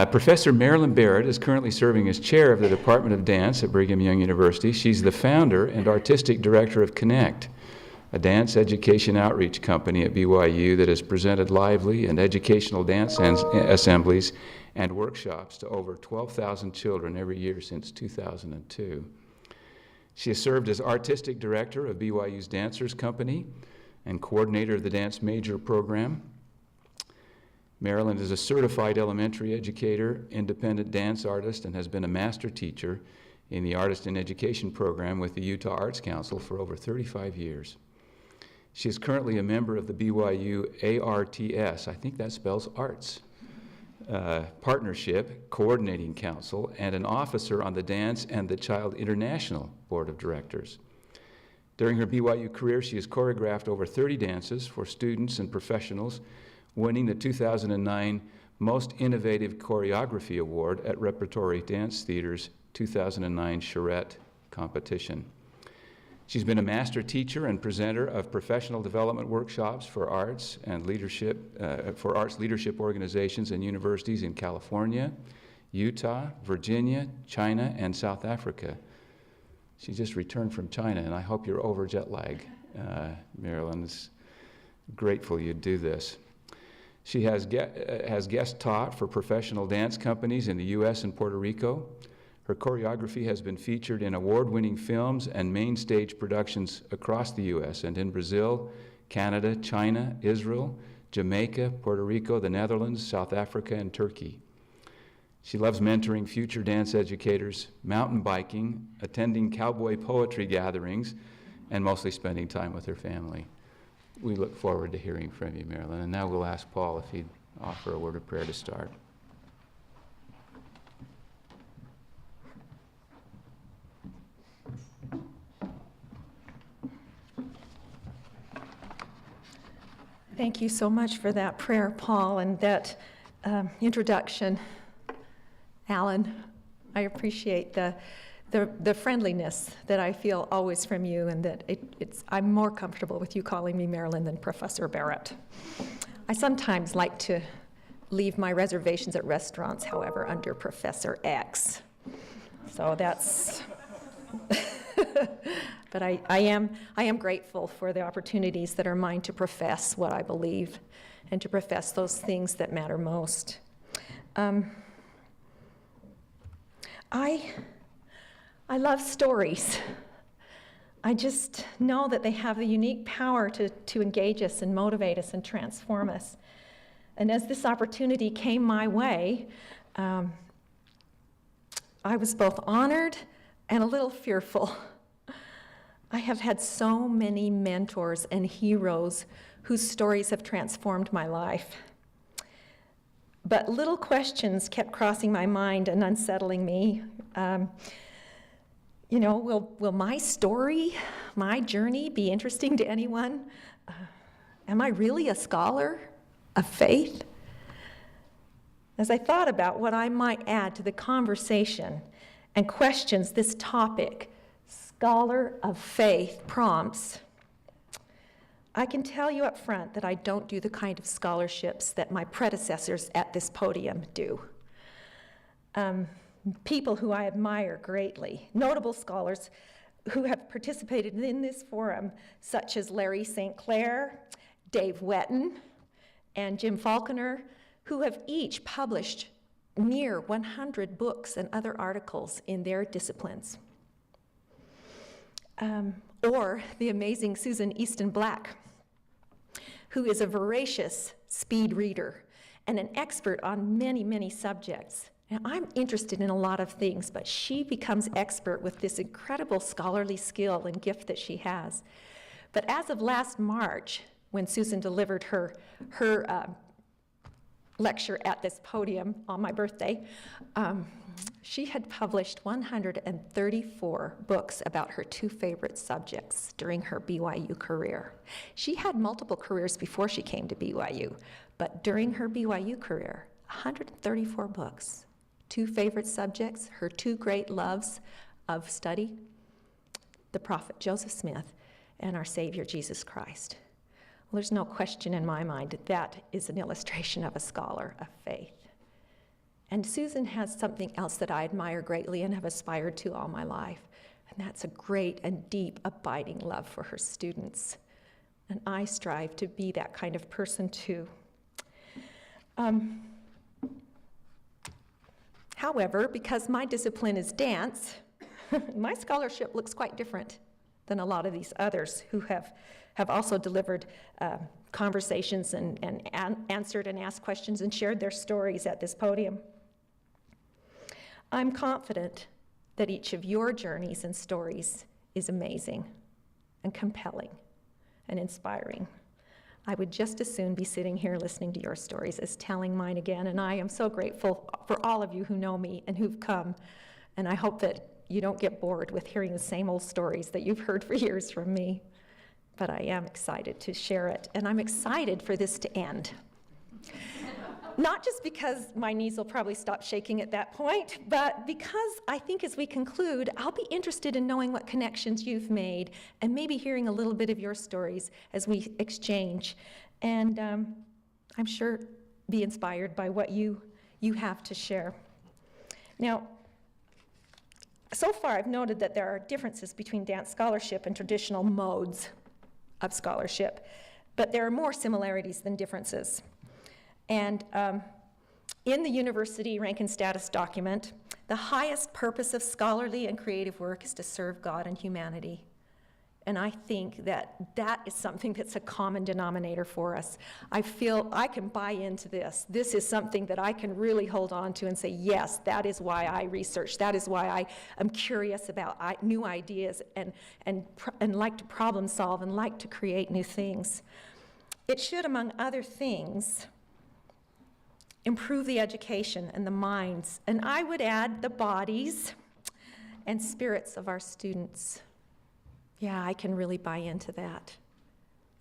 Professor Marilyn Berrett is currently serving as chair of the Department of Dance at Brigham Young University. She's the founder and artistic director of Connect, a dance education outreach company at BYU that has presented lively and educational dance assemblies and workshops to over 12,000 children every year since 2002. She has served as artistic director of BYU's Dancers Company and coordinator of the Dance Major program. Marilyn is a certified elementary educator, independent dance artist, and has been a master teacher in the Artist in Education program with the Utah Arts Council for over 35 years. She is currently a member of the BYU ARTS, I think that spells arts, Partnership Coordinating Council, and an officer on the Dance and the Child International Board of Directors. During her BYU career, she has choreographed over 30 dances for students and professionals, winning the 2009 Most Innovative Choreography Award at Repertory Dance Theater's 2009 Charette competition. She's been a master teacher and presenter of professional development workshops for arts and leadership, arts leadership organizations and universities in California, Utah, Virginia, China, and South Africa. She just returned from China, and I hope you're over jet lag, Marilyn. It's grateful you do this. She has guest taught for professional dance companies in the U.S. and Puerto Rico. Her choreography has been featured in award-winning films and main stage productions across the U.S. and in Brazil, Canada, China, Israel, Jamaica, Puerto Rico, the Netherlands, South Africa, and Turkey. She loves mentoring future dance educators, mountain biking, attending cowboy poetry gatherings, and mostly spending time with her family. We look forward to hearing from you, Marilyn. And now we'll ask Paul if he'd offer a word of prayer to start. Thank you so much for that prayer, Paul, and that introduction. Alan, I appreciate the friendliness that I feel always from you, and that I'm more comfortable with you calling me Marilyn than Professor Berrett. I sometimes like to leave my reservations at restaurants, however, under Professor X. So that's, but I am grateful for the opportunities that are mine to profess what I believe and to profess those things that matter most. I love stories. I just know that they have the unique power to engage us and motivate us and transform us. And as this opportunity came my way, I was both honored and a little fearful. I have had so many mentors and heroes whose stories have transformed my life. But little questions kept crossing my mind and unsettling me. Will my story, my journey be interesting to anyone? Am I really a scholar of faith? As I thought about what I might add to the conversation and questions this topic, scholar of faith, prompts, I can tell you up front that I don't do the kind of scholarships that my predecessors at this podium do. People who I admire greatly, notable scholars who have participated in this forum, such as Larry St. Clair, Dave Wetton, and Jim Falconer, who have each published near 100 books and other articles in their disciplines. Or the amazing Susan Easton Black, who is a voracious speed reader and an expert on many, many subjects. Now, I'm interested in a lot of things, but she becomes expert with this incredible scholarly skill and gift that she has. But as of last March, when Susan delivered her lecture at this podium on my birthday, she had published 134 books about her two favorite subjects during her BYU career. She had multiple careers before she came to BYU, but during her BYU career, 134 books. Two favorite subjects, her two great loves of study, the prophet Joseph Smith and our Savior Jesus Christ. Well, there's no question in my mind that that is an illustration of a scholar of faith. And Susan has something else that I admire greatly and have aspired to all my life, and that's a great and deep, abiding love for her students. And I strive to be that kind of person too. However, because my discipline is dance, my scholarship looks quite different than a lot of these others who have also delivered conversations and answered and asked questions and shared their stories at this podium. I'm confident that each of your journeys and stories is amazing and compelling and inspiring. I would just as soon be sitting here listening to your stories as telling mine again, and I am so grateful for all of you who know me and who've come, and I hope that you don't get bored with hearing the same old stories that you've heard for years from me. But I am excited to share it, and I'm excited for this to end. Not just because my knees will probably stop shaking at that point, but because I think as we conclude, I'll be interested in knowing what connections you've made and maybe hearing a little bit of your stories as we exchange. And I'm sure be inspired by what you have to share. Now, so far I've noted that there are differences between dance scholarship and traditional modes of scholarship, but there are more similarities than differences. And in the university rank and status document, the highest purpose of scholarly and creative work is to serve God and humanity. And I think that that is something that's a common denominator for us. I feel I can buy into this. This is something that I can really hold on to and say, yes, that is why I research. That is why I am curious about new ideas and like to problem solve and like to create new things. It should, among other things, improve the education and the minds, and I would add the bodies and spirits of our students. Yeah, I can really buy into that.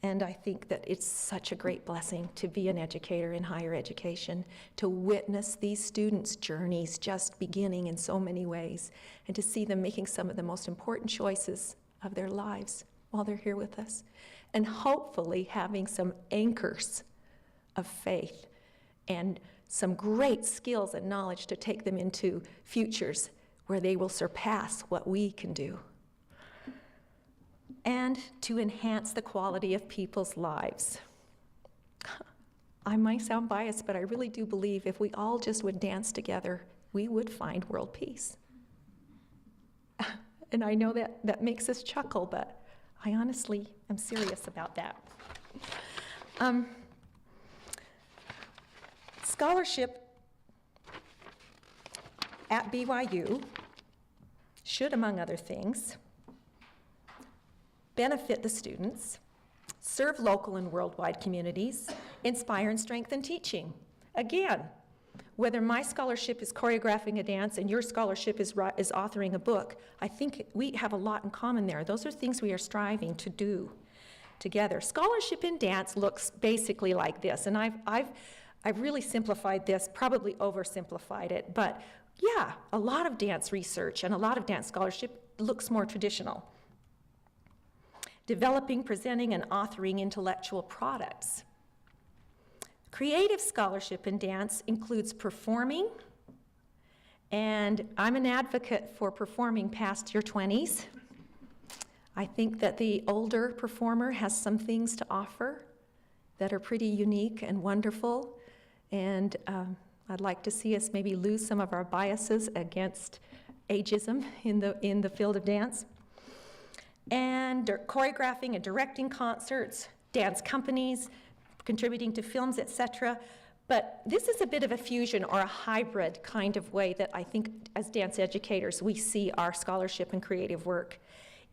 And I think that it's such a great blessing to be an educator in higher education, to witness these students' journeys just beginning in so many ways, and to see them making some of the most important choices of their lives while they're here with us, and hopefully having some anchors of faith and some great skills and knowledge to take them into futures where they will surpass what we can do, and to enhance the quality of people's lives. I might sound biased, but I really do believe if we all just would dance together, we would find world peace. And I know that makes us chuckle, but I honestly am serious about that. Scholarship at BYU should, among other things, benefit the students, serve local and worldwide communities, inspire and strengthen teaching. Again, whether my scholarship is choreographing a dance and your scholarship is authoring a book, I think we have a lot in common there. Those are things we are striving to do together. Scholarship in dance looks basically like this, and I've really simplified this, probably oversimplified it, but yeah, a lot of dance research and a lot of dance scholarship looks more traditional. Developing, presenting, and authoring intellectual products. Creative scholarship in dance includes performing, and I'm an advocate for performing past your 20s. I think that the older performer has some things to offer that are pretty unique and wonderful, and I'd like to see us maybe lose some of our biases against ageism in the field of dance. And choreographing and directing concerts, dance companies, contributing to films, etc. But this is a bit of a fusion or a hybrid kind of way that I think as dance educators we see our scholarship and creative work.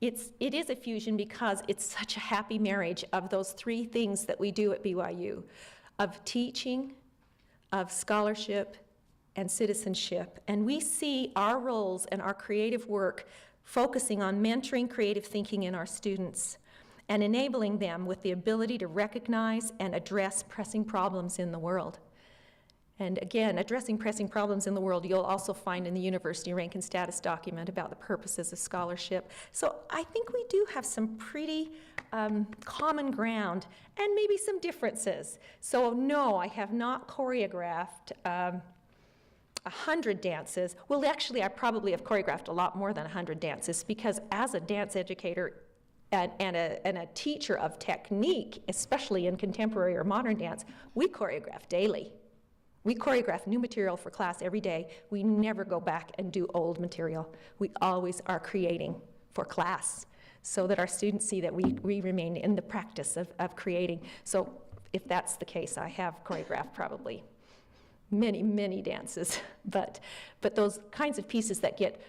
It is a fusion because it's such a happy marriage of those three things that we do at BYU, of teaching, of scholarship, and citizenship. And we see our roles and our creative work focusing on mentoring creative thinking in our students and enabling them with the ability to recognize and address pressing problems in the world. And again, addressing pressing problems in the world, you'll also find in the university rank and status document about the purposes of scholarship. So I think we do have some pretty common ground and maybe some differences. So no, I have not choreographed 100 dances. Well, actually, I probably have choreographed a lot more than 100 dances, because as a dance educator and a teacher of technique, especially in contemporary or modern dance, we choreograph daily. We choreograph new material for class every day. We never go back and do old material. We always are creating for class so that our students see that we remain in the practice of creating. So if that's the case, I have choreographed probably many, many dances, but those kinds of pieces that get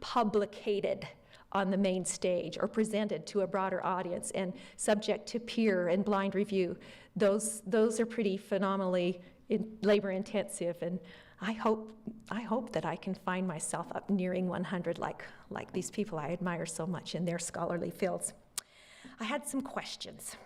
publicated on the main stage or presented to a broader audience and subject to peer and blind review, those are pretty phenomenally labor intensive, and I hope that I can find myself up nearing 100 like these people I admire so much in their scholarly fields. I had some questions,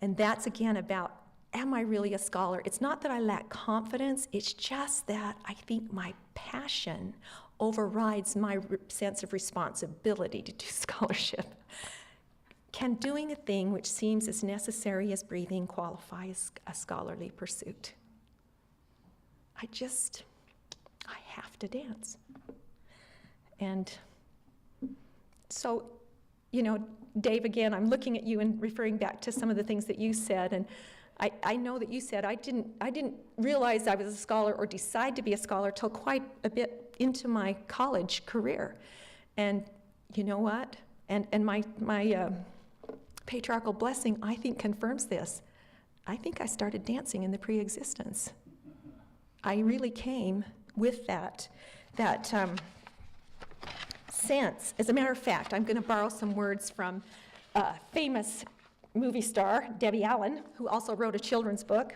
and that's again about, am I really a scholar? It's not that I lack confidence, it's just that I think my passion overrides my sense of responsibility to do scholarship. Can doing a thing which seems as necessary as breathing qualify as a scholarly pursuit? I have to dance. And so, you know, Dave, again, I'm looking at you and referring back to some of the things that you said, and I know that you said I didn't realize I was a scholar or decide to be a scholar till quite a bit into my college career. And you know what? And my patriarchal blessing, I think, confirms this. I think I started dancing in the pre-existence. I really came with that sense. As a matter of fact, I'm going to borrow some words from famous movie star Debbie Allen, who also wrote a children's book,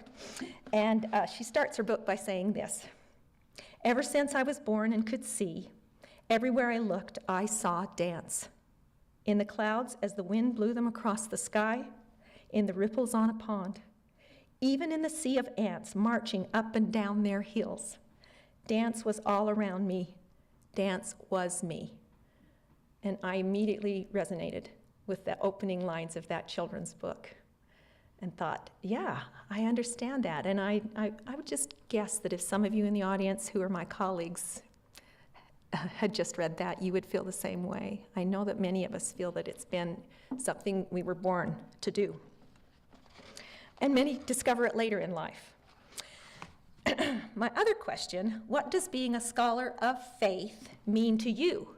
and she starts her book by saying this: "Ever since I was born and could see, everywhere I looked, I saw dance. In the clouds as the wind blew them across the sky, in the ripples on a pond, even in the sea of ants marching up and down their hills. Dance was all around me. Dance was me." And I immediately resonated with the opening lines of that children's book and thought, yeah, I understand that. And I would just guess that if some of you in the audience who are my colleagues had just read that, you would feel the same way. I know that many of us feel that it's been something we were born to do. And many discover it later in life. My other question, what does being a scholar of faith mean to you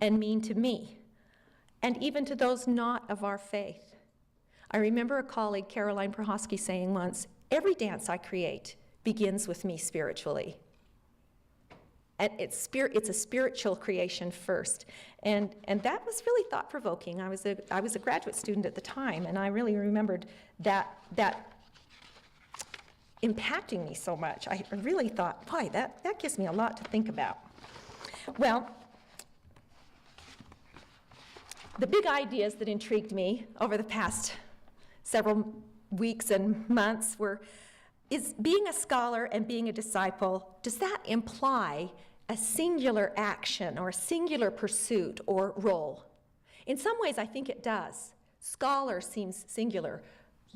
and mean to me, and even to those not of our faith? I remember a colleague, Caroline Prohosky, saying once, every dance I create begins with me spiritually. And it's a spiritual creation first. And that was really thought-provoking. I was a graduate student at the time, and I really remembered that impacting me so much. I really thought, boy, that gives me a lot to think about. Well, the big ideas that intrigued me over the past several weeks and months is being a scholar and being a disciple, does that imply a singular action or a singular pursuit or role? In some ways, I think it does. Scholar seems singular.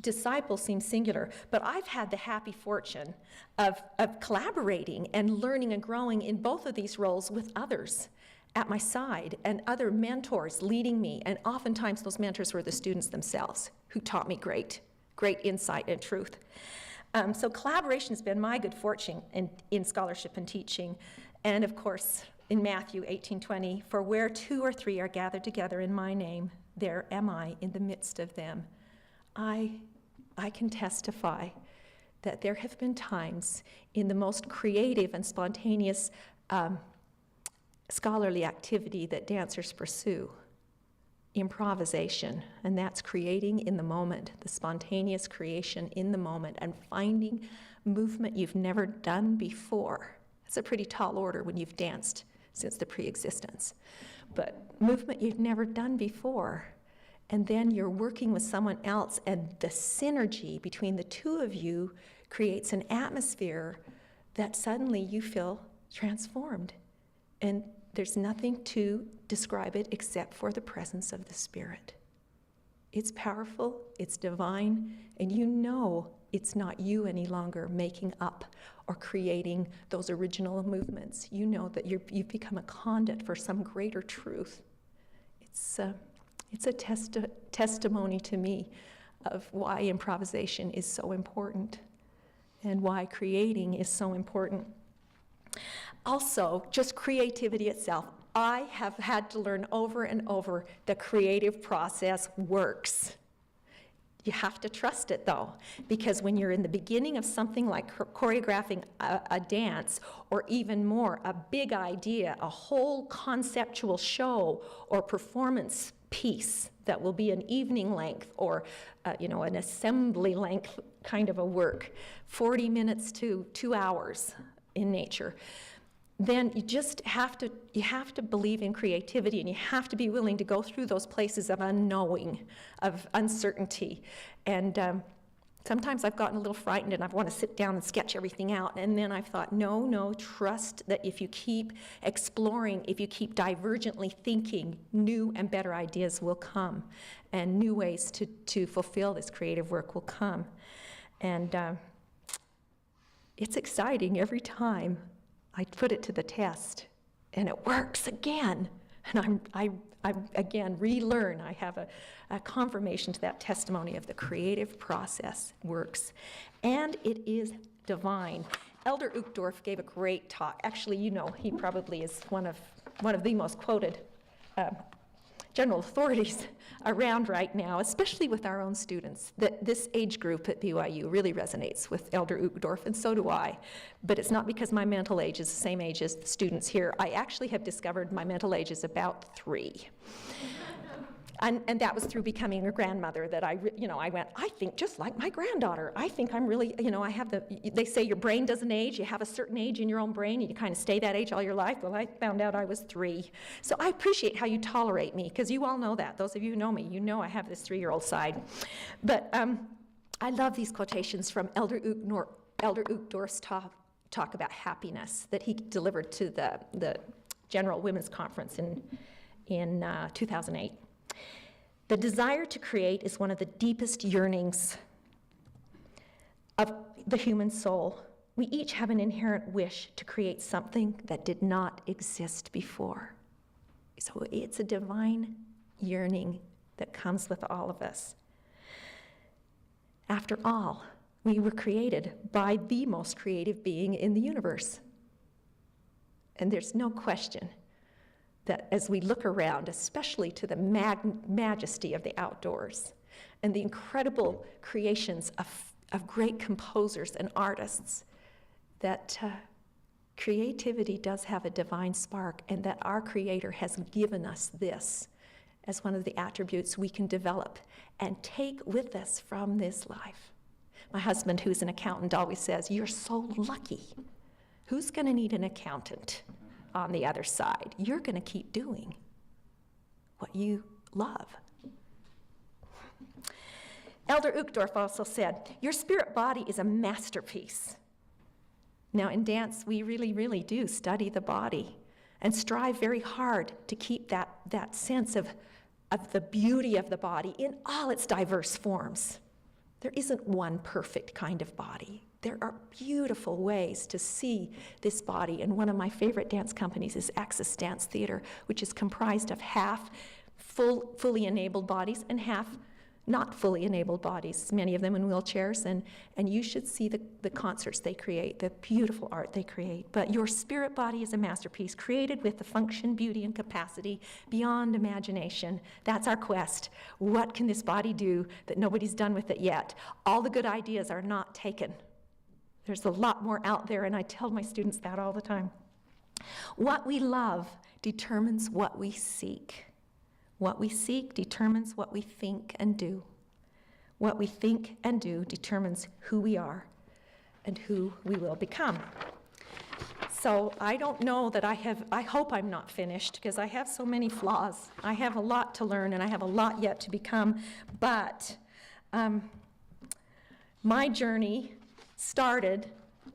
Disciple seems singular. But I've had the happy fortune of collaborating and learning and growing in both of these roles with others at my side and other mentors leading me. And oftentimes those mentors were the students themselves who taught me great insight and truth. So collaboration has been my good fortune in scholarship and teaching. And of course, in Matthew 18:20, "For where 2 or 3 are gathered together in my name, there am I in the midst of them." I can testify that there have been times in the most creative and spontaneous scholarly activity that dancers pursue, improvisation, and that's creating in the moment, the spontaneous creation in the moment, and finding movement you've never done before. It's a pretty tall order when you've danced since the pre-existence. But movement you've never done before, and then you're working with someone else, and the synergy between the two of you creates an atmosphere that suddenly you feel transformed. And there's nothing to describe it except for the presence of the Spirit. It's powerful, it's divine, and you know it's not you any longer making up or creating those original movements. You know that you've become a conduit for some greater truth. It's a testimony to me of why improvisation is so important and why creating is so important. Also, just creativity itself. I have had to learn over and over the creative process works. You have to trust it though, because when you're in the beginning of something like choreographing a dance, or even more, a big idea, a whole conceptual show or performance piece that will be an evening length or an assembly length kind of a work, 40 minutes to 2 hours in nature, then you have to believe in creativity, and you have to be willing to go through those places of unknowing, of uncertainty. And sometimes I've gotten a little frightened and I want to sit down and sketch everything out, and then I've thought, no, trust that if you keep exploring, if you keep divergently thinking, new and better ideas will come, and new ways to fulfill this creative work will come. And it's exciting every time I put it to the test, and it works again. And I again relearn. I have a confirmation to that testimony of the creative process works, and it is divine. Elder Uchtdorf gave a great talk. Actually, he probably is one of the most quoted general authorities around right now, especially with our own students. That this age group at BYU really resonates with Elder Uchtdorf, and so do I. But it's not because my mental age is the same age as the students here. I actually have discovered my mental age is about 3. And that was through becoming a grandmother that I went, I think just like my granddaughter. I think I'm really, I have they say your brain doesn't age. You have a certain age in your own brain, and you kind of stay that age all your life. Well, I found out I was 3. So I appreciate how you tolerate me, because you all know that. Those of you who know me, you know I have this 3-year-old side. But I love these quotations from Elder Uchtdorf's talk about happiness that he delivered to the General Women's Conference in 2008. The desire to create is one of the deepest yearnings of the human soul. We each have an inherent wish to create something that did not exist before. So it's a divine yearning that comes with all of us. After all, we were created by the most creative being in the universe. And there's no question that as we look around, especially to the majesty of the outdoors and the incredible creations of great composers and artists, that creativity does have a divine spark, and that our Creator has given us this as one of the attributes we can develop and take with us from this life. My husband, who's an accountant, always says, "You're so lucky. Who's going to need an accountant on the other side? You're going to keep doing what you love." Elder Uchtdorf also said, "Your spirit body is a masterpiece." Now, in dance, we really, really do study the body and strive very hard to keep that sense of the beauty of the body in all its diverse forms. There isn't one perfect kind of body. There are beautiful ways to see this body, and one of my favorite dance companies is Axis Dance Theater, which is comprised of half fully enabled bodies and half not fully enabled bodies, many of them in wheelchairs, and you should see the concerts they create, the beautiful art they create. But your spirit body is a masterpiece, created with the function, beauty, and capacity beyond imagination. That's our quest. What can this body do that nobody's done with it yet? All the good ideas are not taken. There's a lot more out there, and I tell my students that all the time. What we love determines what we seek. What we seek determines what we think and do. What we think and do determines who we are and who we will become. So I don't know that I hope I'm not finished, because I have so many flaws. I have a lot to learn, and I have a lot yet to become, but my journey started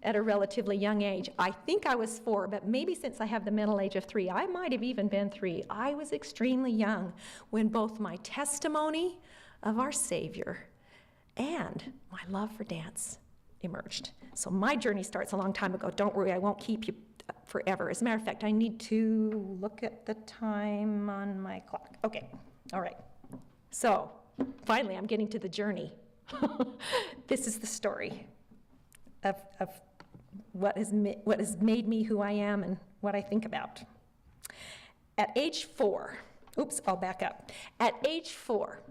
at a relatively young age. I think I was 4, but maybe since I have the mental age of 3, I might have even been 3. I was extremely young when both my testimony of our Savior, and my love for dance emerged. So my journey starts a long time ago. Don't worry, I won't keep you forever. As a matter of fact, I need to look at the time on my clock. Okay, all right. So finally, I'm getting to the journey. This is the story of what has made me who I am and what I think about. At age 4, I'll back up. At age 4,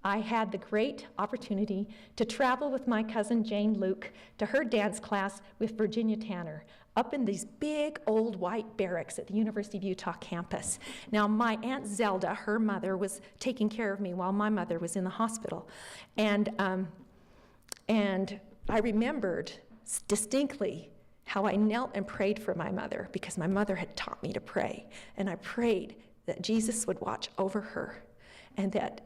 I had the great opportunity to travel with my cousin Jane Luke to her dance class with Virginia Tanner up in these big old white barracks at the University of Utah campus. Now, my Aunt Zelda, her mother, was taking care of me while my mother was in the hospital. And I remembered distinctly how I knelt and prayed for my mother, because my mother had taught me to pray. And I prayed that Jesus would watch over her, and that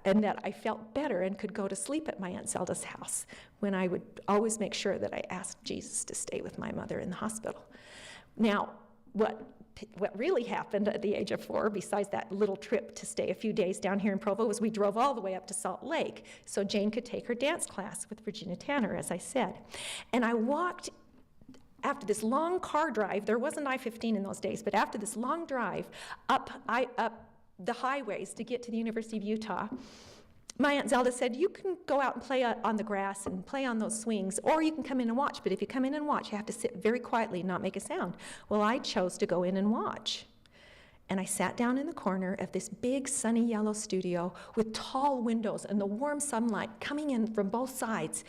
I felt better and could go to sleep at my Aunt Zelda's house, when I would always make sure that I asked Jesus to stay with my mother in the hospital. Now, what really happened at the age of 4, besides that little trip to stay a few days down here in Provo, was we drove all the way up to Salt Lake so Jane could take her dance class with Virginia Tanner, as I said. And I walked, after this long car drive, there wasn't I-15 in those days, but after this long drive up the highways to get to the University of Utah, my Aunt Zelda said, you can go out and play on the grass and play on those swings, or you can come in and watch. But if you come in and watch, you have to sit very quietly and not make a sound. Well, I chose to go in and watch. And I sat down in the corner of this big sunny yellow studio with tall windows and the warm sunlight coming in from both sides.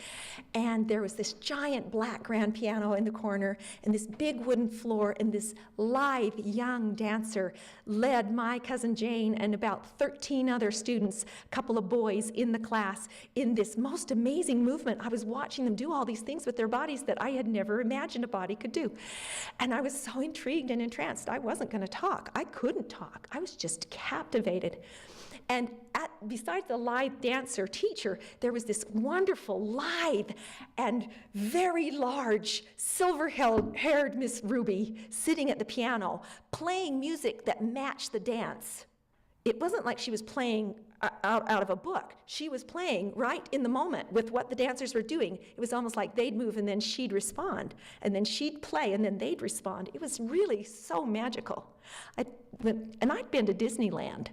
And there was this giant black grand piano in the corner and this big wooden floor, and this lithe young dancer led my cousin Jane and about 13 other students, a couple of boys in the class, in this most amazing movement. I was watching them do all these things with their bodies that I had never imagined a body could do. And I was so intrigued and entranced. I wasn't going to talk. I couldn't talk. I was just captivated. And besides the lithe dancer teacher, there was this wonderful, lithe, and very large, silver-haired Miss Ruby sitting at the piano, playing music that matched the dance. It wasn't like she was playing out of a book. She was playing right in the moment with what the dancers were doing. It was almost like they'd move and then she'd respond, and then she'd play and then they'd respond. It was really so magical. And I'd been to Disneyland.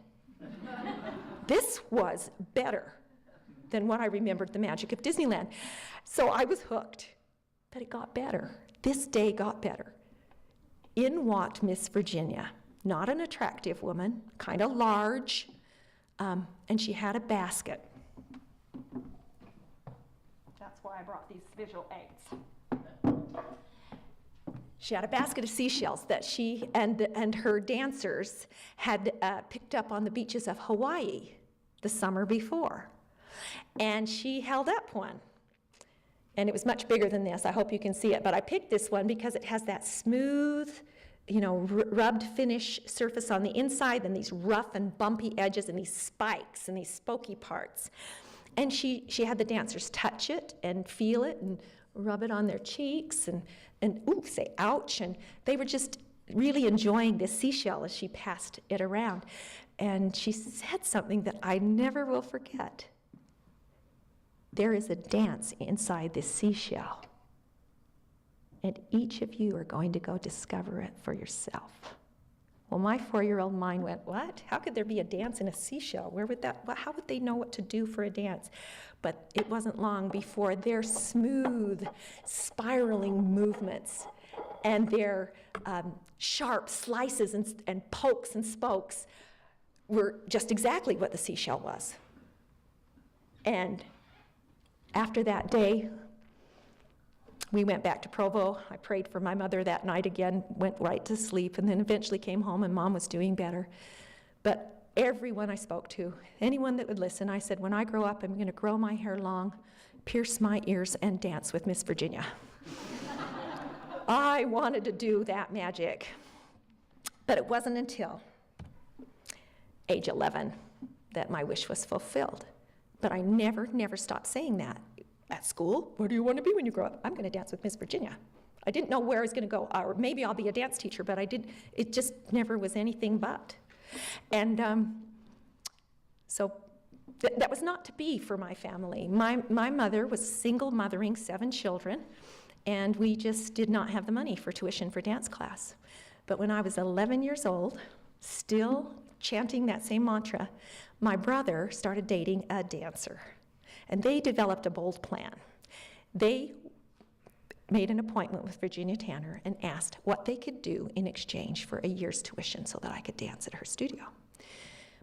This was better than what I remembered the magic of Disneyland. So I was hooked, but it got better. This day got better. In walked Miss Virginia, not an attractive woman, kind of large, and she had a basket. That's why I brought these visual aids. She had a basket of seashells that she and her dancers had picked up on the beaches of Hawaii the summer before. And she held up one. And it was much bigger than this. I hope you can see it. But I picked this one because it has that smooth, rubbed finish surface on the inside, and these rough and bumpy edges and these spikes and these spokey parts. And she had the dancers touch it and feel it and rub it on their cheeks and say ouch. And they were just really enjoying this seashell as she passed it around. And she said something that I never will forget. There is a dance inside this seashell, and each of you are going to go discover it for yourself. Well, my 4-year-old mind went, what? How could there be a dance in a seashell? How would they know what to do for a dance? But it wasn't long before their smooth, spiraling movements and their sharp slices and pokes and spokes were just exactly what the seashell was. And after that day, we went back to Provo. I prayed for my mother that night again, went right to sleep, and then eventually came home, and Mom was doing better. But everyone I spoke to, anyone that would listen, I said, when I grow up, I'm going to grow my hair long, pierce my ears, and dance with Miss Virginia. I wanted to do that magic. But it wasn't until age 11 that my wish was fulfilled. But I never stopped saying that. At school, what do you want to be when you grow up? I'm going to dance with Miss Virginia. I didn't know where I was going to go, or maybe I'll be a dance teacher, but it just never was anything but. And so that was not to be for my family. My mother was single mothering 7 children, and we just did not have the money for tuition for dance class. But when I was 11 years old, still chanting that same mantra, my brother started dating a dancer, and they developed a bold plan. They made an appointment with Virginia Tanner and asked what they could do in exchange for a year's tuition so that I could dance at her studio.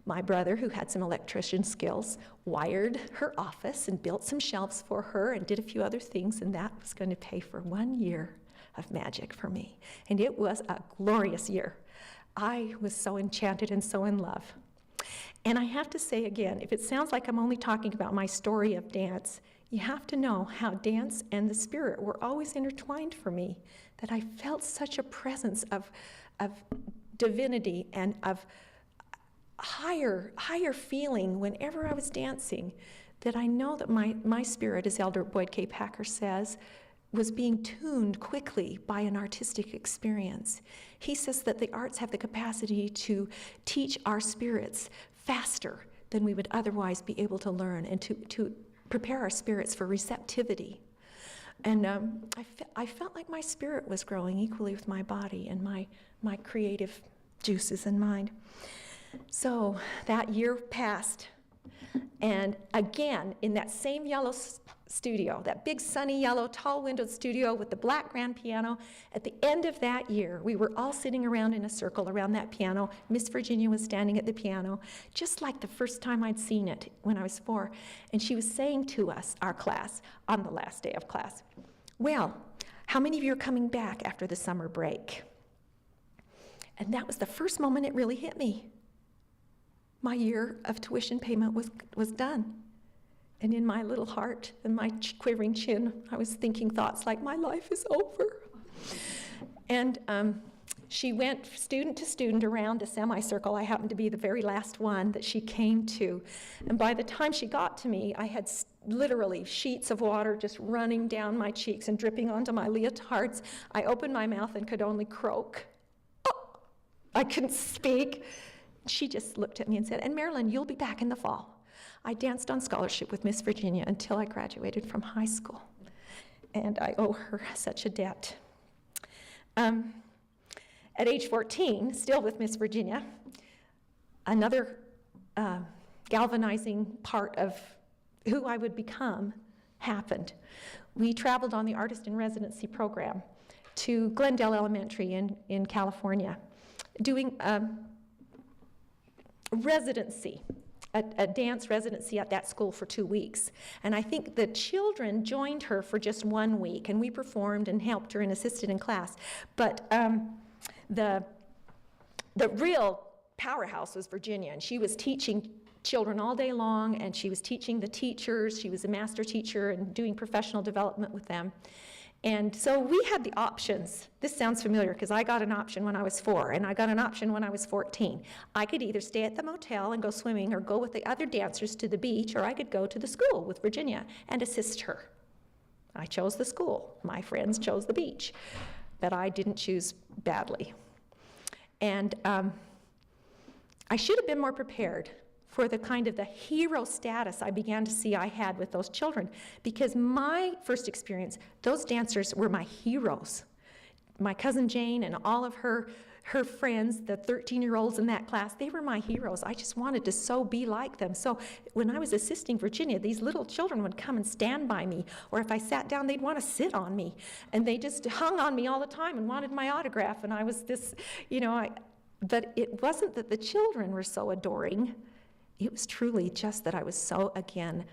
My brother, who had some electrician skills, wired her office and built some shelves for her and did a few other things, and that was going to pay for 1 year of magic for me. And it was a glorious year. I was so enchanted and so in love. And I have to say again, if it sounds like I'm only talking about my story of dance, you have to know how dance and the spirit were always intertwined for me, that I felt such a presence of divinity and of higher feeling whenever I was dancing, that I know that my spirit, as Elder Boyd K. Packer says, was being tuned quickly by an artistic experience. He says that the arts have the capacity to teach our spirits faster than we would otherwise be able to learn, and to prepare our spirits for receptivity. And I felt like my spirit was growing equally with my body and my creative juices and mind. So that year passed, and again, in that same yellow studio, that big sunny yellow tall windowed studio with the black grand piano, at the end of that year, we were all sitting around in a circle around that piano. Miss Virginia was standing at the piano, just like the first time I'd seen it when I was 4, and she was saying to us, our class, on the last day of class, "Well, how many of you are coming back after the summer break?" And that was the first moment it really hit me. My year of tuition payment was done. And in my little heart and my quivering chin, I was thinking thoughts like, my life is over. And she went student to student around a semicircle. I happened to be the very last one that she came to. And by the time she got to me, I had literally sheets of water just running down my cheeks and dripping onto my leotards. I opened my mouth and could only croak. Oh, I couldn't speak. She just looked at me and said, "And Marilyn, you'll be back in the fall." I danced on scholarship with Miss Virginia until I graduated from high school. And I owe her such a debt. At age 14, still with Miss Virginia, another galvanizing part of who I would become happened. We traveled on the Artist in Residency program to Glendale Elementary in California, doing residency, a dance residency at that school for 2 weeks. And I think the children joined her for just 1 week, and we performed and helped her and assisted in class. But the real powerhouse was Virginia, and she was teaching children all day long, and she was teaching the teachers. She was a master teacher and doing professional development with them. And so we had the options. This sounds familiar because I got an option when I was 4, and I got an option when I was 14. I could either stay at the motel and go swimming or go with the other dancers to the beach, or I could go to the school with Virginia and assist her. I chose the school. My friends chose the beach, but I didn't choose badly. And I should have been more prepared for the kind of the hero status I began to see I had with those children, because my first experience, those dancers were my heroes. My cousin Jane and all of her friends, the 13-year-olds in that class, they were my heroes. I just wanted to so be like them. So when I was assisting Virginia, these little children would come and stand by me, or if I sat down, they'd want to sit on me. And they just hung on me all the time and wanted my autograph, and I was this, but it wasn't that the children were so adoring. It was truly just that I was so, again,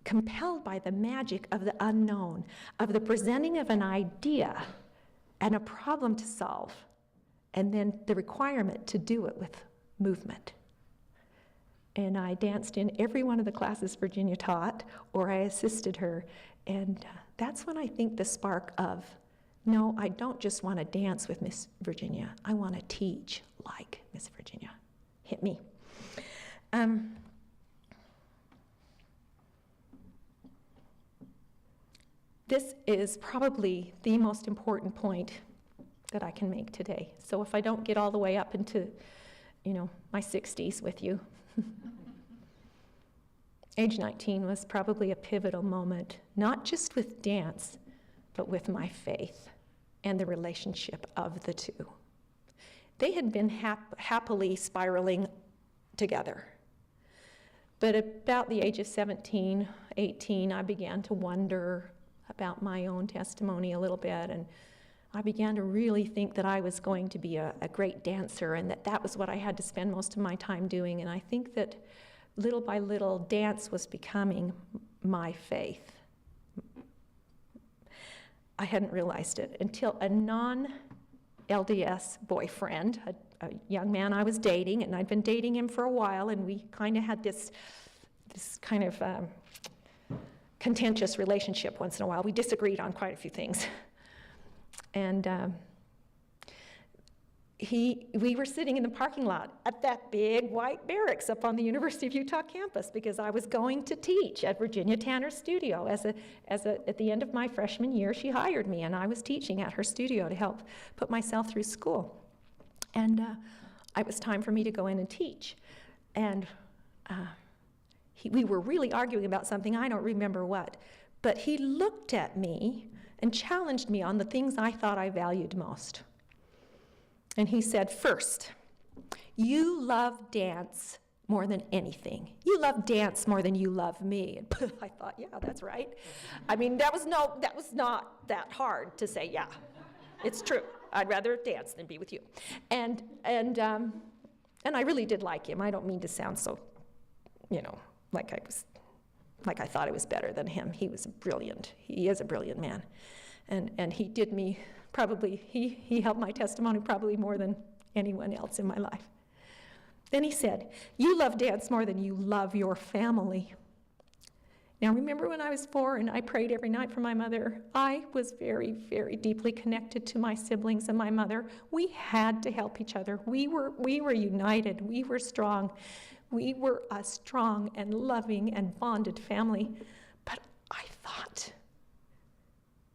compelled by the magic of the unknown, of the presenting of an idea and a problem to solve, and then the requirement to do it with movement. And I danced in every one of the classes Virginia taught, or I assisted her, and that's when I think the spark of, no, I don't just want to dance with Miss Virginia, I want to teach like Miss Virginia, hit me. This is probably the most important point that I can make today. So if I don't get all the way up into, my 60s with you, Age 19 was probably a pivotal moment, not just with dance, but with my faith and the relationship of the two. They had been happily spiraling together. But about the age of 17, 18, I began to wonder about my own testimony a little bit, and I began to really think that I was going to be a great dancer, and that was what I had to spend most of my time doing. And I think that little by little, dance was becoming my faith. I hadn't realized it until a non-LDS boyfriend, a young man I was dating, and I'd been dating him for a while, and we kind of had this kind of contentious relationship once in a while. We disagreed on quite a few things. And we were sitting in the parking lot at that big white barracks up on the University of Utah campus, because I was going to teach at Virginia Tanner's studio. At the end of my freshman year, she hired me, and I was teaching at her studio to help put myself through school. And it was time for me to go in and teach. And we were really arguing about something, I don't remember what, but he looked at me and challenged me on the things I thought I valued most. And he said, first, you love dance more than anything. You love dance more than you love me. And I thought, yeah, that's right. I mean, that was not that hard to say, yeah, it's true. I'd rather dance than be with you. And I really did like him. I don't mean to sound so, like I thought I was better than him. He was brilliant. He is a brilliant man. And he did me probably, he helped my testimony probably more than anyone else in my life. Then he said, you love dance more than you love your family. Now remember when I was 4 and I prayed every night for my mother? I was very, very deeply connected to my siblings and my mother. We had to help each other. We were united. We were strong. We were a strong and loving and bonded family. But I thought,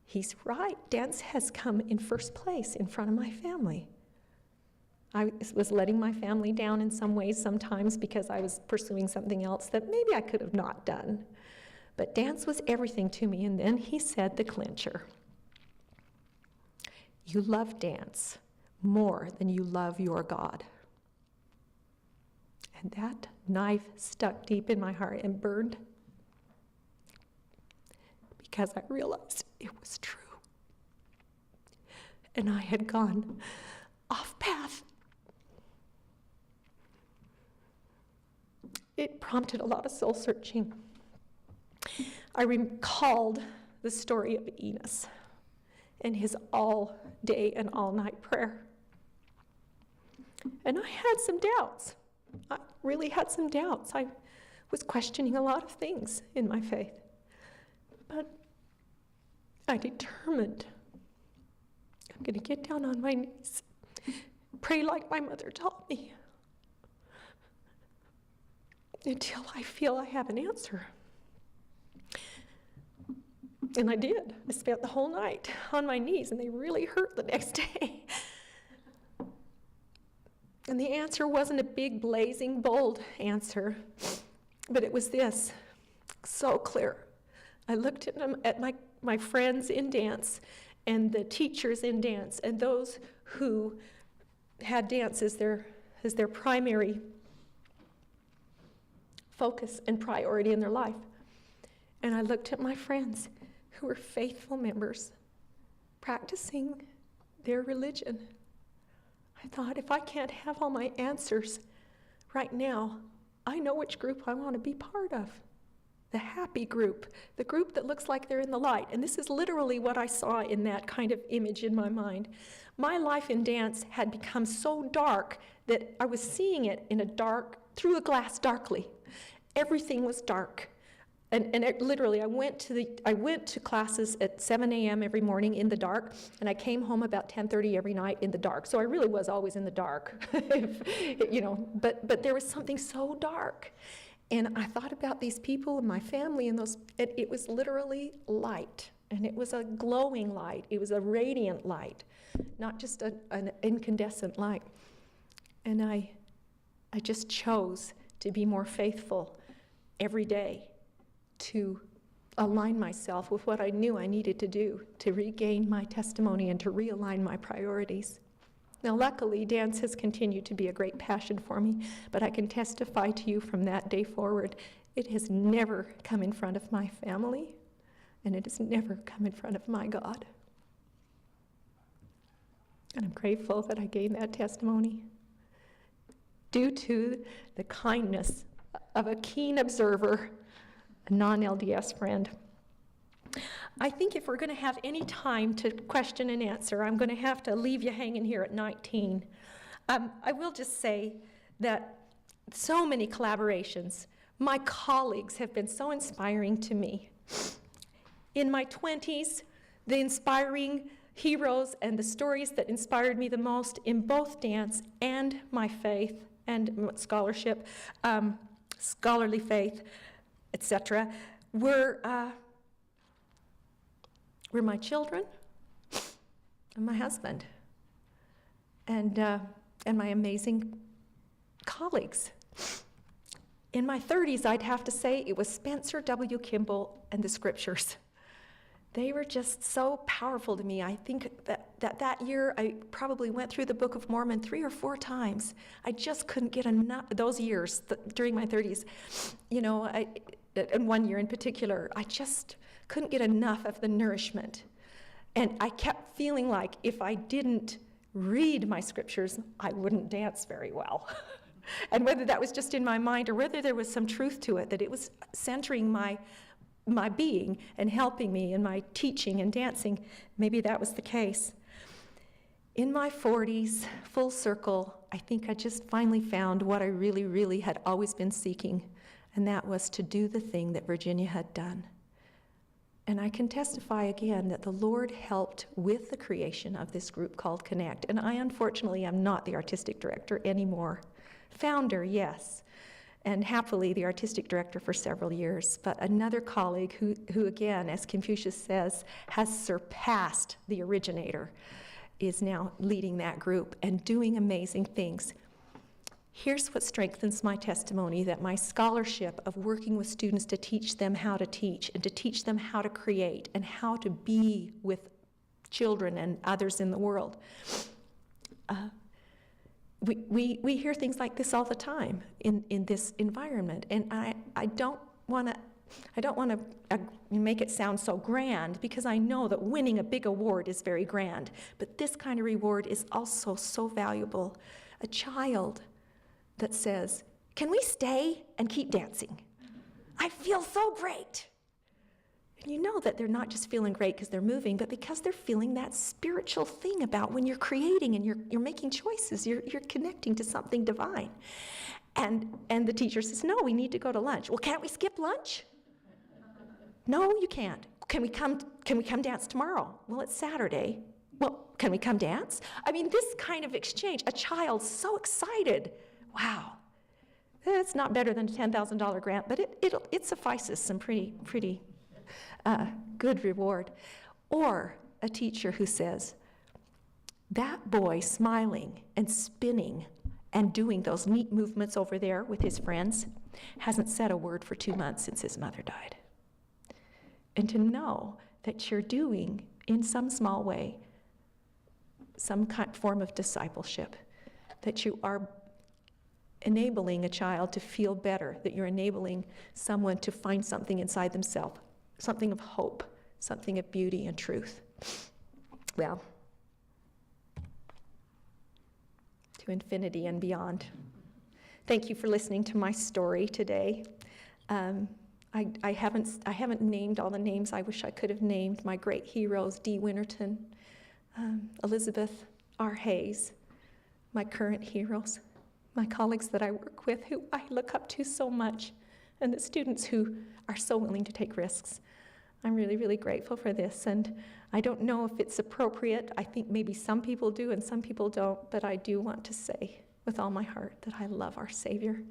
he's right. Dance has come in first place in front of my family. I was letting my family down in some ways sometimes because I was pursuing something else that maybe I could have not done. But dance was everything to me. And then he said the clincher. You love dance more than you love your God. And that knife stuck deep in my heart and burned because I realized it was true. And I had gone off path. It prompted a lot of soul searching. I recalled the story of Enos and his all day and all night prayer. And I had some doubts. I really had some doubts. I was questioning a lot of things in my faith. But I determined I'm going to get down on my knees, pray like my mother taught me, until I feel I have an answer. And I did. I spent the whole night on my knees, and they really hurt the next day. And the answer wasn't a big, blazing, bold answer, but it was this, so clear. I looked at my friends in dance and the teachers in dance and those who had dance as their primary focus and priority in their life. And I looked at my friends who were faithful members practicing their religion. I thought, if I can't have all my answers right now, I know which group I want to be part of. The happy group, the group that looks like they're in the light. And this is literally what I saw in that kind of image in my mind. My life in dance had become so dark that I was seeing it through a glass darkly. Everything was dark. And literally, I went to classes at 7 a.m. every morning in the dark, and I came home about 10:30 every night in the dark. So I really was always in the dark, But there was something so dark, and I thought about these people and my family, and it was literally light, and it was a glowing light. It was a radiant light, not just an incandescent light. And I just chose to be more faithful every day to align myself with what I knew I needed to do to regain my testimony and to realign my priorities. Now, luckily, dance has continued to be a great passion for me, but I can testify to you from that day forward, it has never come in front of my family, and it has never come in front of my God. And I'm grateful that I gained that testimony due to the kindness of a keen observer, a non-LDS friend. I think if we're going to have any time to question and answer, I'm going to have to leave you hanging here at 19. I will just say that so many collaborations, my colleagues have been so inspiring to me. In my 20s, the inspiring heroes and the stories that inspired me the most in both dance and my faith and scholarship, scholarly faith, etc., were my children and my husband and my amazing colleagues. In my 30s, I'd have to say it was Spencer W. Kimball and the scriptures. They were just so powerful to me. I think that year I probably went through the Book of Mormon 3 or 4 times. I just couldn't get enough, those years during my 30s, and one year in particular, I just couldn't get enough of the nourishment. And I kept feeling like if I didn't read my scriptures, I wouldn't dance very well. And whether that was just in my mind or whether there was some truth to it, that it was centering my being and helping me in my teaching and dancing, maybe that was the case. In my 40s, full circle, I think I just finally found what I really, really had always been seeking, and that was to do the thing that Virginia had done. And I can testify again that the Lord helped with the creation of this group called Connect. And I, unfortunately, am not the artistic director anymore. Founder, yes, and happily the artistic director for several years. But another colleague who again, as Confucius says, has surpassed the originator, is now leading that group and doing amazing things. Here's what strengthens my testimony, that my scholarship of working with students to teach them how to teach and to teach them how to create and how to be with children and others in the world. We hear things like this all the time in this environment, and I don't want to make it sound so grand, because I know that winning a big award is very grand, but this kind of reward is also so valuable. A child that says, "Can we stay and keep dancing? I feel so great." And you know that they're not just feeling great because they're moving, but because they're feeling that spiritual thing about when you're creating and you're making choices, you're connecting to something divine. And the teacher says, "No, we need to go to lunch." "Well, can't we skip lunch?" "No, you can't." Can we come dance tomorrow?" "Well, it's Saturday." "Well, can we come dance?" I mean, this kind of exchange, a child so excited. Wow, it's not better than a $10,000 grant, but it suffices some pretty good reward. Or a teacher who says, "That boy smiling and spinning and doing those neat movements over there with his friends hasn't said a word for 2 months since his mother died." And to know that you're doing, in some small way, some kind form of discipleship, that you are enabling a child to feel better, that you're enabling someone to find something inside themselves, something of hope, something of beauty and truth. Well, to infinity and beyond. Thank you for listening to my story today. I haven't named all the names I wish I could have named. My great heroes, Dee Winterton, Elizabeth R. Hayes, my current heroes, my colleagues that I work with who I look up to so much, and the students who are so willing to take risks. I'm really, really grateful for this, and I don't know if it's appropriate. I think maybe some people do and some people don't, but I do want to say with all my heart that I love our Savior.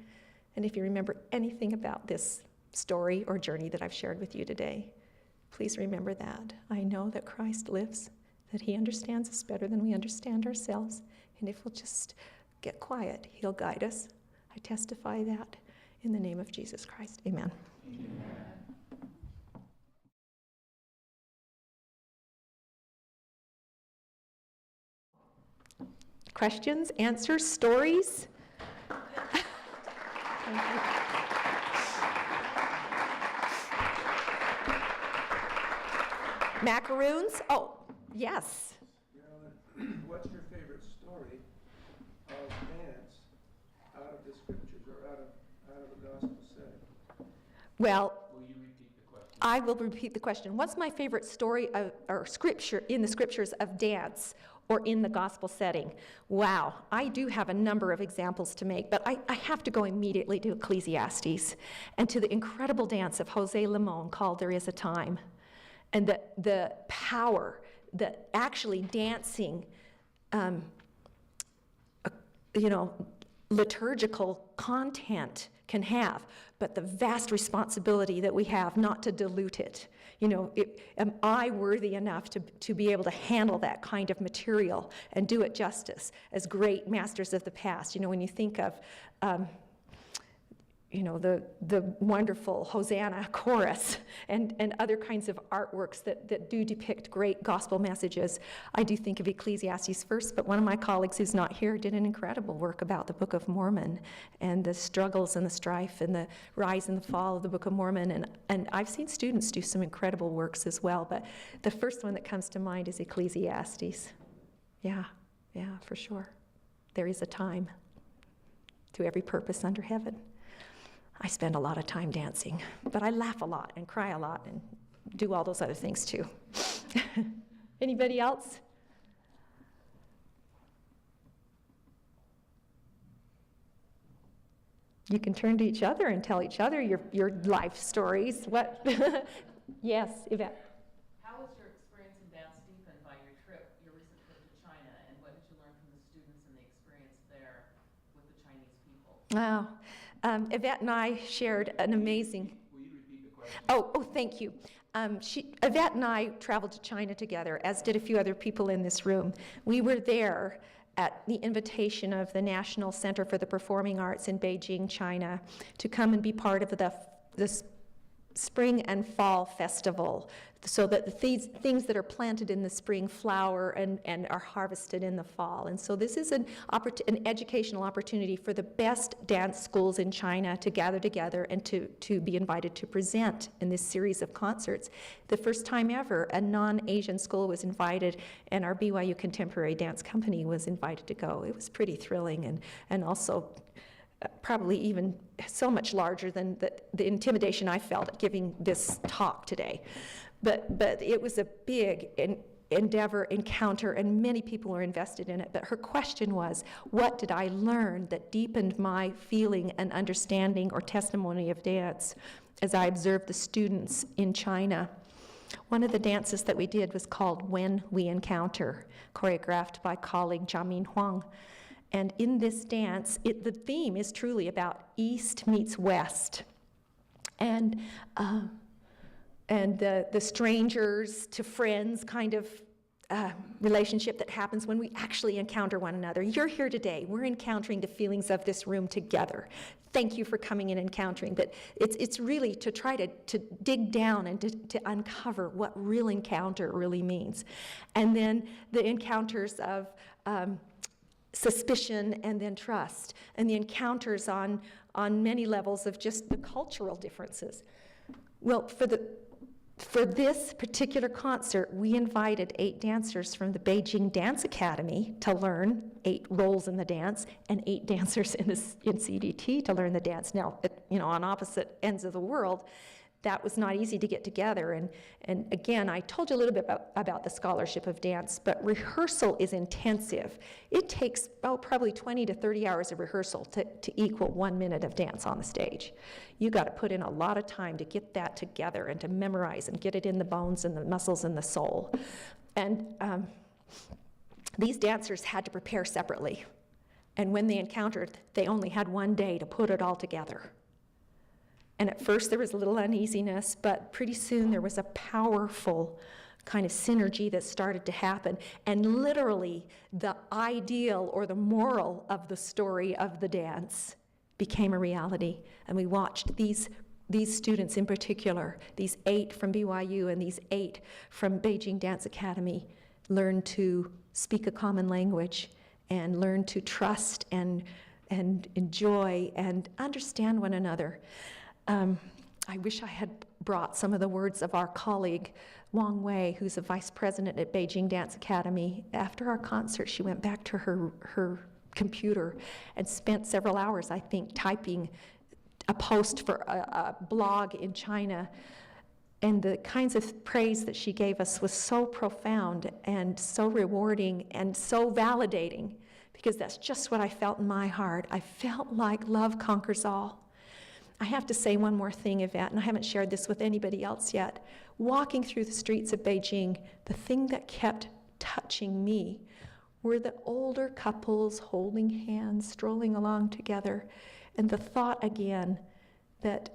And if you remember anything about this story or journey that I've shared with you today, please remember that. I know that Christ lives, that he understands us better than we understand ourselves, and if we'll just get quiet, he'll guide us. I testify that. In the name of Jesus Christ, amen. Questions, answers, stories? Macaroons? Oh, yes. Marilyn, what's your favorite story of dance out of the scriptures or out of a gospel setting? Well, Will you repeat the question? I will repeat the question. What's my favorite story of, or scripture in the scriptures of dance or in the gospel setting? Wow, I do have a number of examples to make, but I have to go immediately to Ecclesiastes and to the incredible dance of Jose Limon called There Is a Time. And the power that actually dancing, liturgical content can have, but the vast responsibility that we have not to dilute it. Am I worthy enough to be able to handle that kind of material and do it justice as great masters of the past? When you think of the wonderful Hosanna chorus and other kinds of artworks that do depict great gospel messages. I do think of Ecclesiastes first, but one of my colleagues who's not here did an incredible work about the Book of Mormon and the struggles and the strife and the rise and the fall of the Book of Mormon. And I've seen students do some incredible works as well, but the first one that comes to mind is Ecclesiastes. Yeah, for sure. There is a time to every purpose under heaven. I spend a lot of time dancing, but I laugh a lot and cry a lot and do all those other things too. Anybody else? You can turn to each other and tell each other your life stories. What? Yes, Yvette. How was your experience in dance deepened by your recent trip to China, and what did you learn from the students and the experience there with the Chinese people? Wow. Yvette and I shared an amazing... Will you repeat the question? Oh, thank you. Yvette and I traveled to China together, as did a few other people in this room. We were there at the invitation of the National Center for the Performing Arts in Beijing, China, to come and be part of the spring and fall festival, so that these things that are planted in the spring flower and are harvested in the fall. And so this is an educational opportunity for the best dance schools in China to gather together and to be invited to present in this series of concerts. The first time ever, a non-Asian school was invited, and our BYU Contemporary Dance Company was invited to go. It was pretty thrilling and also probably even so much larger than the intimidation I felt at giving this talk today. But it was a big encounter, and many people were invested in it. But her question was, what did I learn that deepened my feeling and understanding or testimony of dance as I observed the students in China? One of the dances that we did was called When We Encounter, choreographed by colleague Jiamin Huang. And in this dance, the theme is truly about East meets West. And the strangers to friends kind of relationship that happens when we actually encounter one another. You're here today. We're encountering the feelings of this room together. Thank you for coming and encountering. But it's really to try to dig down and to uncover what real encounter really means. And then the encounters of suspicion and then trust, and the encounters on many levels of just the cultural differences. Well, for this particular concert, we invited 8 dancers from the Beijing Dance Academy to learn 8 roles in the dance, and 8 dancers in CDT to learn the dance. Now, on opposite ends of the world, that was not easy to get together. And again, I told you a little bit about the scholarship of dance, but rehearsal is intensive. It takes probably 20 to 30 hours of rehearsal to equal 1 minute of dance on the stage. You got to put in a lot of time to get that together and to memorize and get it in the bones and the muscles and the soul. And these dancers had to prepare separately. And when they encountered, they only had 1 day to put it all together. And at first there was a little uneasiness, but pretty soon there was a powerful kind of synergy that started to happen. And literally the ideal or the moral of the story of the dance became a reality. And we watched these students in particular, these 8 from BYU and these 8 from Beijing Dance Academy, learn to speak a common language and learn to trust and enjoy and understand one another. I wish I had brought some of the words of our colleague, Wang Wei, who's a vice president at Beijing Dance Academy. After our concert, she went back to her computer and spent several hours, I think, typing a post for a blog in China. And the kinds of praise that she gave us was so profound and so rewarding and so validating, because that's just what I felt in my heart. I felt like love conquers all. I have to say one more thing, Yvette, and I haven't shared this with anybody else yet. Walking through the streets of Beijing, the thing that kept touching me were the older couples holding hands, strolling along together, and the thought again that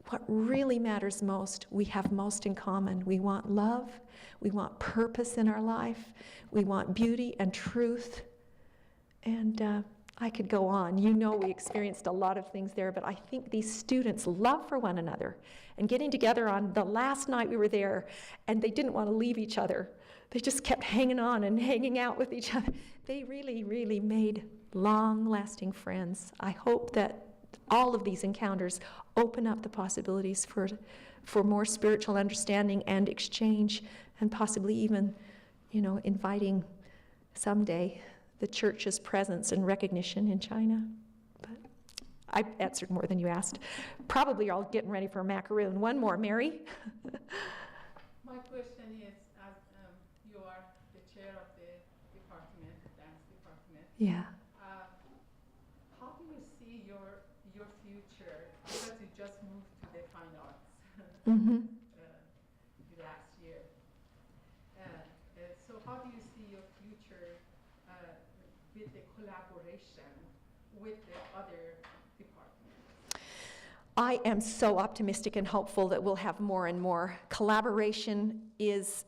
what really matters most, we have most in common. We want love, we want purpose in our life, we want beauty and truth, and I could go on. You know, we experienced a lot of things there, but I think these students' love for one another and getting together on the last night we were there, and they didn't want to leave each other. They just kept hanging on and hanging out with each other. They really, really made long-lasting friends. I hope that all of these encounters open up the possibilities for more spiritual understanding and exchange, and possibly even, inviting someday the church's presence and recognition in China. But I answered more than you asked. Probably you're all getting ready for a macaroon. One more, Mary. My question is, as you are the chair of the department, dance department, Yeah. how do you see your future? Because you just moved to the fine arts Mm-hmm. last year. So how do you see your future with the collaboration with the other departments? I am so optimistic and hopeful that we'll have more and more. Collaboration is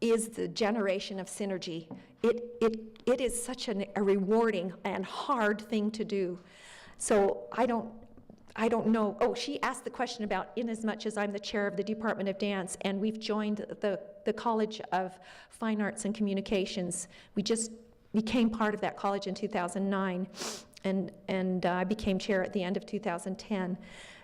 the generation of synergy. It is such a rewarding and hard thing to do. So I don't know. Oh, she asked the question about, in as much as I'm the chair of the Department of Dance and we've joined the College of Fine Arts and Communications. We just became part of that college in 2009, and I became chair at the end of 2010.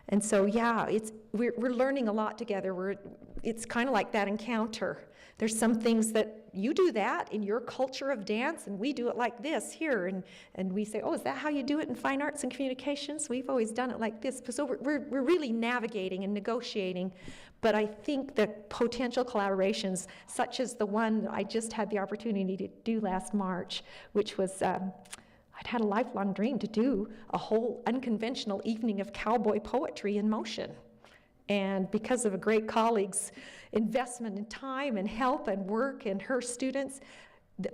And so, yeah, we're learning a lot together. It's kind of like that encounter. There's some things that you do that in your culture of dance, and we do it like this here. And we say, oh, is that how you do it in fine arts and communications? We've always done it like this. So we're really navigating and negotiating. But I think the potential collaborations, such as the one that I just had the opportunity to do last March, which was, I'd had a lifelong dream to do a whole unconventional evening of cowboy poetry in motion. And because of a great colleague's investment in time and help and work and her students,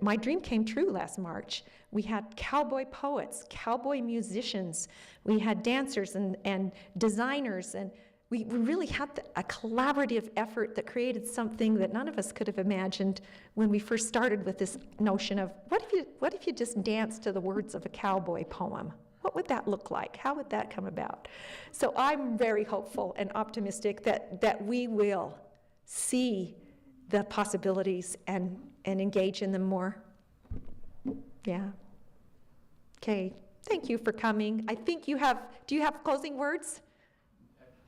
my dream came true last March. We had cowboy poets, cowboy musicians, we had dancers and designers, and we really had a collaborative effort that created something that none of us could have imagined when we first started with this notion of, what if you just danced to the words of a cowboy poem? What would that look like? How would that come about? So I'm very hopeful and optimistic that we will see the possibilities and engage in them more. Yeah. Okay. Thank you for coming. I think do you have closing words?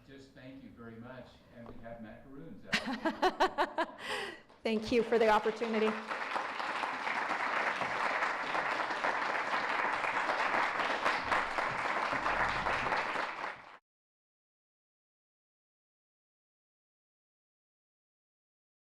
Just thank you very much, and we have macaroons out. Thank you for the opportunity.